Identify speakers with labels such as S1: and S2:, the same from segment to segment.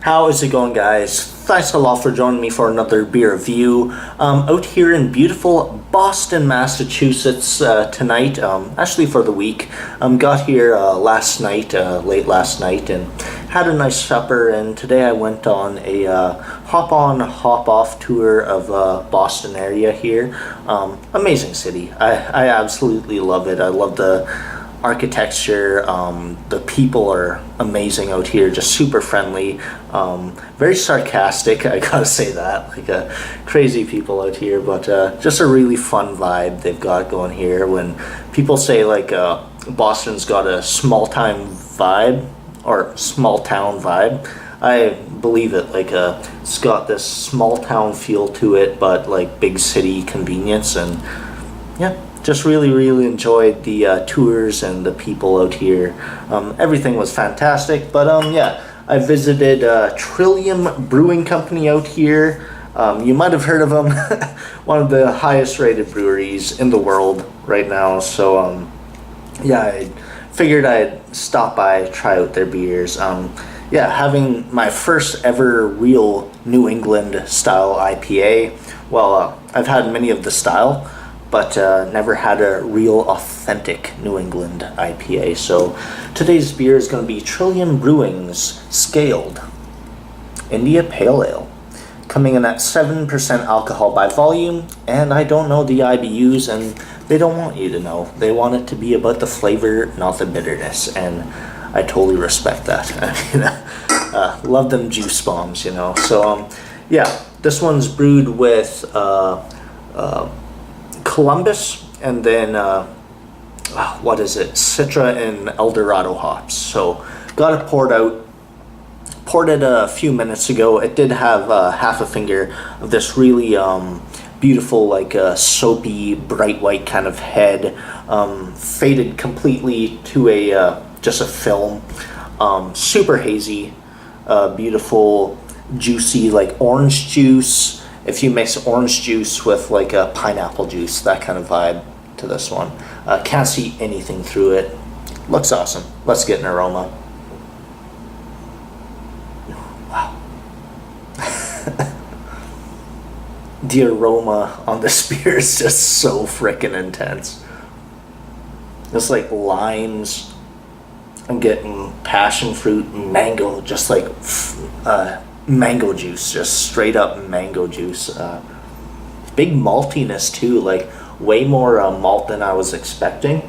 S1: How is it going, guys? Thanks a lot for joining me for another beer review. Out here in beautiful Boston, Massachusetts tonight, actually for the week. Got here last night, late last night, and had a nice supper, and today I went on a hop-on, hop-off tour of Boston area here. Amazing city. I absolutely love it. I love the architecture. The people are amazing out here, just super friendly, very sarcastic, I gotta say that, like crazy people out here, but just a really fun vibe they've got going here. When people say like Boston's got a small time vibe or small town vibe, I believe it. Like it's got this small town feel to it, but like big city convenience. And yeah, just really enjoyed the tours and the people out here. Everything was fantastic. But yeah, I visited Trillium Brewing Company out here. You might have heard of them. One of the highest rated breweries in the world right now. So yeah, I figured I'd stop by, try out their beers. Yeah, having my first ever real New England style IPA. Well, I've had many of the style, but never had a real authentic New England IPA. So today's beer is going to be Trillium Brewing's Scaled India Pale Ale, coming in at 7% alcohol by volume. And I don't know the IBUs, and they don't want you to know. They want it to be about the flavor, not the bitterness, and I totally respect that. I mean, love them juice bombs, you know. So yeah, this one's brewed with Columbus, and then what is it, Citra and Eldorado hops. So got it poured it a few minutes ago. It did have half a finger of this really beautiful, like soapy bright white kind of head, faded completely to a just a film. Super hazy, beautiful, juicy, like orange juice. If you mix orange juice with like a pineapple juice, that kind of vibe to this one. Can't see anything through it. Looks awesome. Let's get an aroma. Wow. The aroma on this beer is just so freaking intense. It's like limes. I'm getting passion fruit, mango, just like mango juice, just straight up mango juice. Big maltiness too, like way more malt than I was expecting.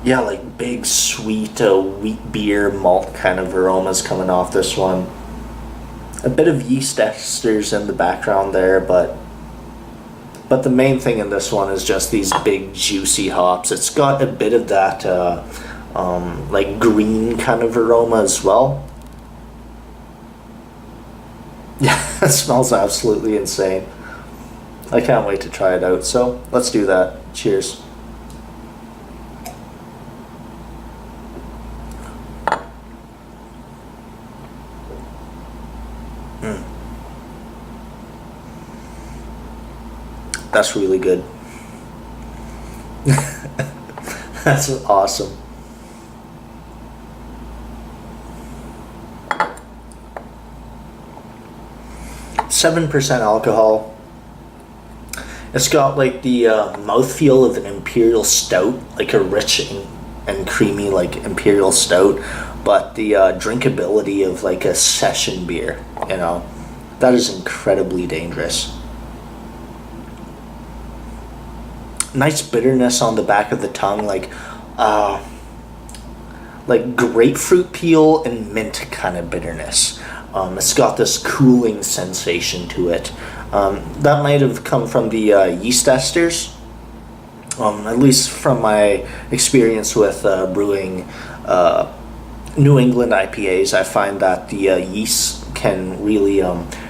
S1: Yeah, like big sweet wheat beer malt kind of aromas coming off this one. A bit of yeast esters in the background there, but the main thing in this one is just these big juicy hops. It's got a bit of that like green kind of aroma as well. Yeah, it smells absolutely insane. I can't wait to try it out. So let's do that. Cheers. That's really good. That's awesome. .7% alcohol. It's got like the mouthfeel of an imperial stout, like a rich and creamy like imperial stout, but the drinkability of like a session beer, you know. That is incredibly dangerous. Nice bitterness on the back of the tongue, like grapefruit peel and mint kind of bitterness. It's got this cooling sensation to it. That might have come from the yeast esters. At least from my experience with brewing New England IPAs, I find that the yeast can really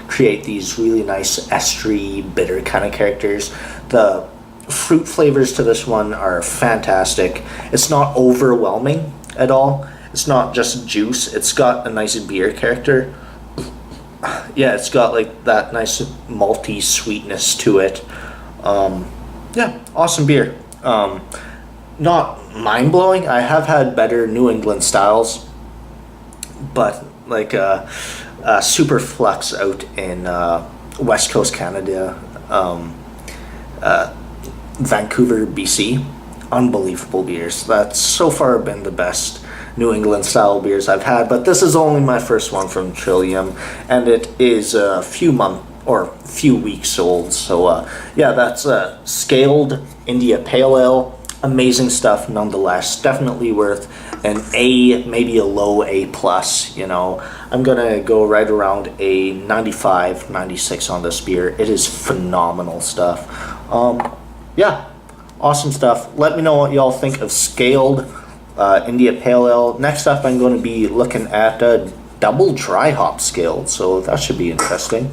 S1: create these really nice estery, bitter kind of characters. The fruit flavors to this one are fantastic. It's not overwhelming at all. It's not just juice. It's got a nice beer character. Yeah, it's got like that nice malty sweetness to it. Yeah, awesome beer. Not mind-blowing. I have had better New England styles, but like Super Flux out in West Coast Canada, Vancouver, BC. Unbelievable beers. That's so far been the best New England style beers I've had, but this is only my first one from Trillium, and it is a few weeks old. So yeah, that's scaled India Pale Ale. Amazing stuff nonetheless. Definitely worth an A, maybe a low A plus. You know, I'm gonna go right around a 95, 96 on this beer. It is phenomenal stuff. Yeah, awesome stuff. Let me know what y'all think of scaled India Pale Ale. Next up, I'm going to be looking at double dry hop scaled, so that should be interesting.